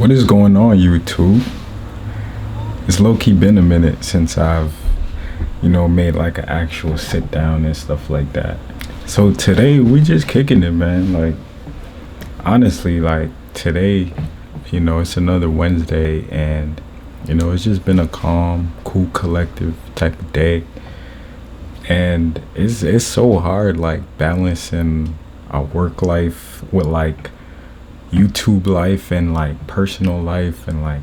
What is going on, YouTube? It's low-key been a minute since I've, made like an actual sit down and stuff like that. So today we just kicking it, man. Like, honestly, like today, it's another Wednesday, and it's just been a calm, cool, collective type of day. And it's so hard, like balancing a work life with like YouTube life and like personal life, and like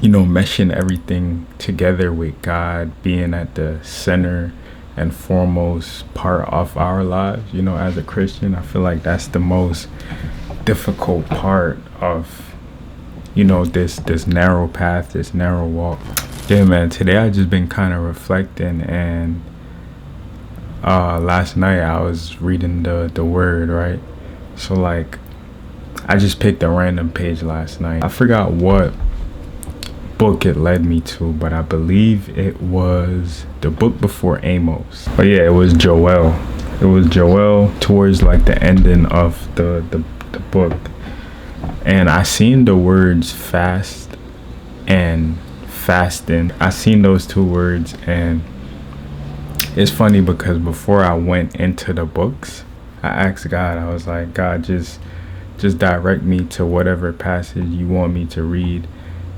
meshing everything together with God being at the center and foremost part of our lives. As a Christian, I feel like that's the most difficult part of this narrow path, this narrow walk. Yeah, man, today I just been kind of reflecting, and last night I was reading the word, right? So like I just picked a random page last night. I forgot what book it led me to, but I believe it was the book before Amos. But yeah, it was Joel. It was Joel towards like the ending of the book. And I seen the words fast and fasting. I seen those two words, and it's funny because before I went into the books, I asked God, I was like, God, just direct me to whatever passage you want me to read,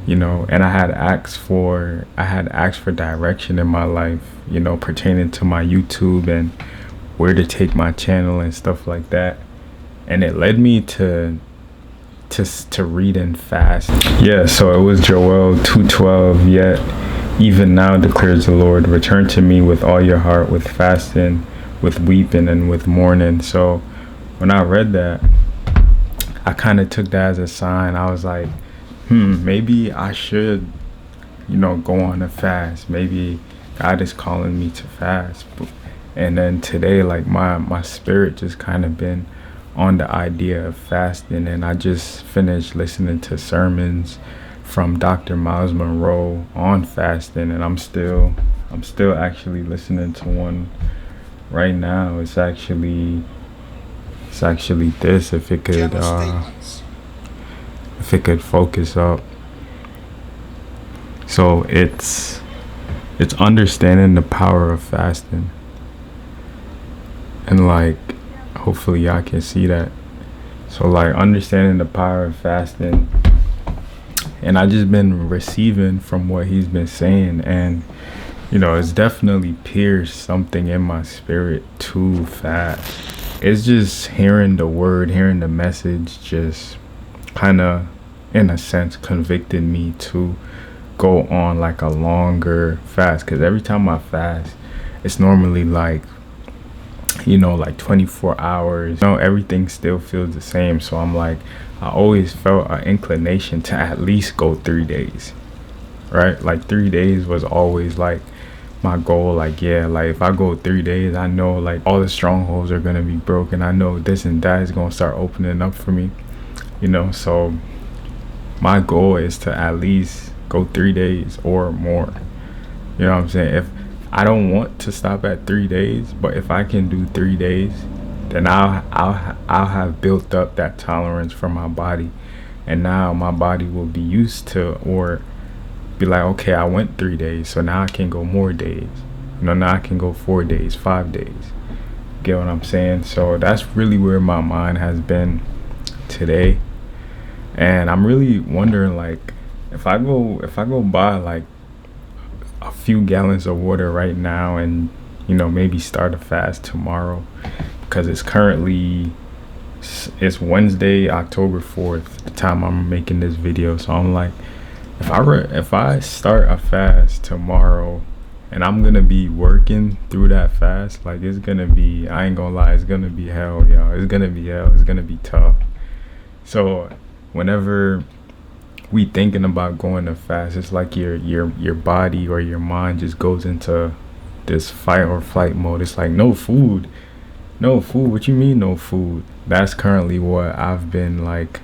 and I had asked for direction in my life, pertaining to my YouTube and where to take my channel and stuff like that. And it led me to read and fast. Yeah, so it was Joel 2:12. Yet even now declares the Lord, return to me with all your heart, with fasting, with weeping, and with mourning. So when I read that, I kind of took that as a sign. I was like, maybe I should, go on a fast. Maybe God is calling me to fast. And then today, like my spirit just kind of been on the idea of fasting. And I just finished listening to sermons from Dr. Miles Monroe on fasting. And I'm still actually listening to one right now. It's actually this, if it could focus up. So it's understanding the power of fasting, and like hopefully y'all can see that. So like understanding the power of fasting, and I just been receiving from what he's been saying, and it's definitely pierced something in my spirit to fast. It's just hearing the word, hearing the message, just kind of, in a sense, convicted me to go on like a longer fast. Because every time I fast, it's normally like, like 24 hours. Everything still feels the same. So I'm like, I always felt an inclination to at least go 3 days, right? Like 3 days was always like my goal. Like, yeah, like if I go 3 days, I know like all the strongholds are gonna be broken. I know this and that is gonna start opening up for me, so my goal is to at least go 3 days or more. You know what I'm saying? If I don't want to stop at 3 days, but if I can do 3 days, then I'll have built up that tolerance for my body, and now my body will be used to, or be like, okay, I went 3 days, so now I can go more days. Now I can go 4 days, 5 days. Get what I'm saying? So that's really where my mind has been today. And I'm really wondering, like, if I go buy like a few gallons of water right now, and maybe start a fast tomorrow, because it's Wednesday, October 4th, the time I'm making this video. So I'm like, if I start a fast tomorrow, and I'm gonna be working through that fast, like it's gonna be, I ain't gonna lie, it's gonna be hell, y'all. It's gonna be hell. It's gonna be tough. So whenever we thinking about going to fast, it's like your body or your mind just goes into this fight or flight mode. It's like, no food. What you mean no food? That's currently what I've been like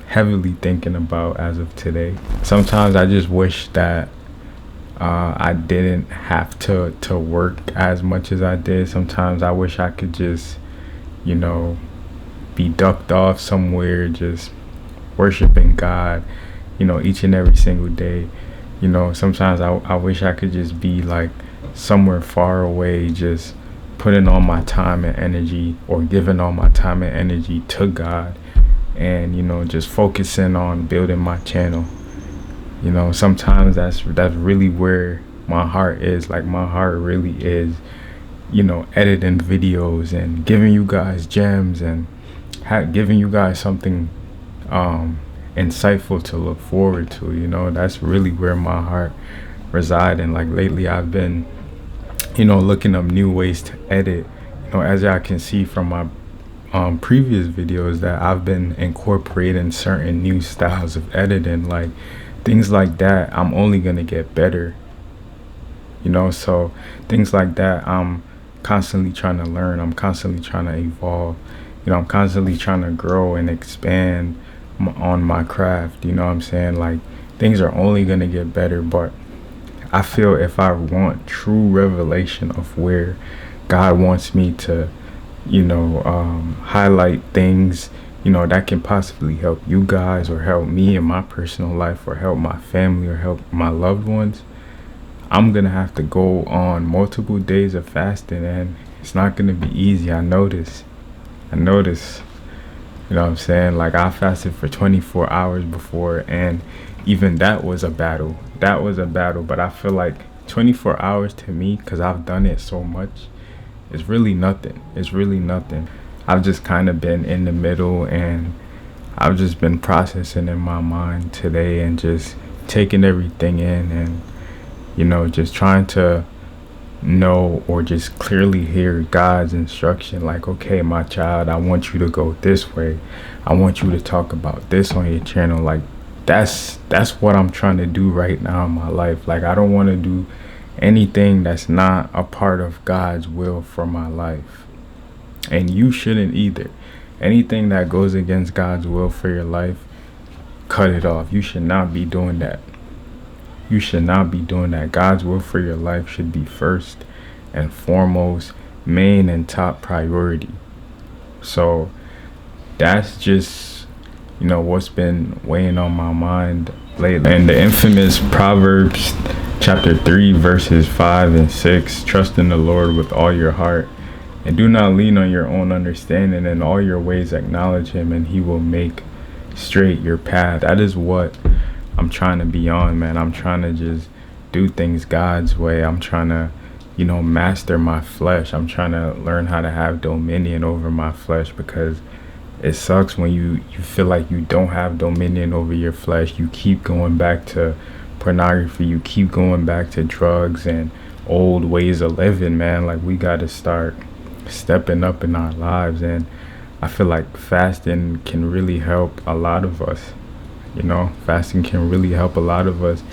heavily thinking about as of today. Sometimes I just wish that I didn't have to work as much as I did. Sometimes I wish I could just be ducked off somewhere, just worshiping God, each and every single day. Sometimes I wish I could just be like somewhere far away, just putting all my time and energy, or giving all my time and energy to God, and just focusing on building my channel. Sometimes that's really where my heart is. Like, my heart really is editing videos and giving you guys gems, and giving you guys something insightful to look forward to. That's really where my heart resides. And like lately I've been looking up new ways to edit. As y'all can see from my previous videos, that I've been incorporating certain new styles of editing, like things like that. I'm only gonna get better, so things like that I'm constantly trying to learn. I'm constantly trying to evolve. I'm constantly trying to grow and expand on my craft. You know what I'm saying? Like, things are only gonna get better. But I feel if I want true revelation of where God wants me to highlight things that can possibly help you guys, or help me in my personal life, or help my family, or help my loved ones, I'm gonna have to go on multiple days of fasting, and it's not gonna be easy. I notice. You know what I'm saying? Like, I fasted for 24 hours before, and even that was a battle. But I feel like 24 hours to me, because I've done it so much, is really nothing. I've just kind of been in the middle, and I've just been processing in my mind today, and just taking everything in, and just trying to know, or just clearly hear God's instruction. Like, okay, my child, I want you to go this way. I want you to talk about this on your channel. Like, that's what I'm trying to do right now in my life. Like, I don't want to do anything that's not a part of God's will for my life. And you shouldn't either. Anything that goes against God's will for your life, cut it off. You should not be doing that. God's will for your life should be first and foremost, main and top priority. So that's just what's been weighing on my mind lately. And the infamous Proverbs chapter 3 verses 5 and 6, trust in the Lord with all your heart, and do not lean on your own understanding. In all your ways acknowledge him, and he will make straight your path. That is what I'm trying to be on, man. I'm trying to just do things God's way. I'm trying to master my flesh. I'm trying to learn how to have dominion over my flesh, because it sucks when you feel like you don't have dominion over your flesh. You keep going back to pornography. You keep going back to drugs and old ways of living, man. Like, we got to start stepping up in our lives. And I feel like fasting can really help a lot of us. Fasting can really help a lot of us,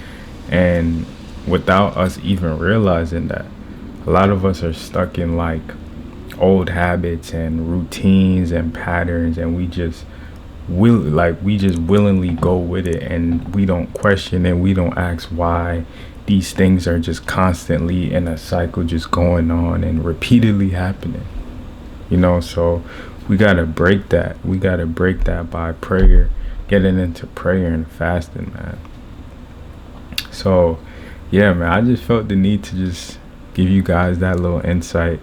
and without us even realizing that, a lot of us are stuck in like old habits and routines and patterns, and we just willingly go with it, and we don't question it. We don't ask why these things are just constantly in a cycle, just going on and repeatedly happening. So we gotta break that by prayer, getting into prayer and fasting, man. So yeah, man, I just felt the need to just give you guys that little insight.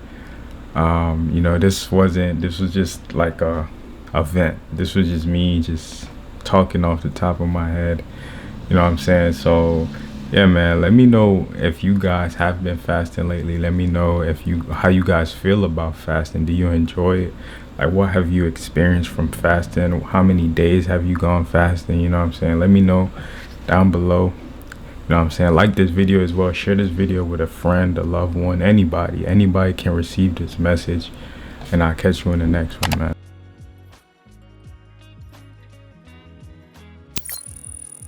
This was just like a vent. This was just me just talking off the top of my head. You know what I'm saying? So yeah, man, let me know if you guys have been fasting lately. Let me know how you guys feel about fasting. Do you enjoy it? Like, what have you experienced from fasting? How many days have you gone fasting? You know what I'm saying? Let me know down below. You know what I'm saying? Like this video as well. Share this video with a friend, a loved one, anybody. Anybody can receive this message. And I'll catch you in the next one, man.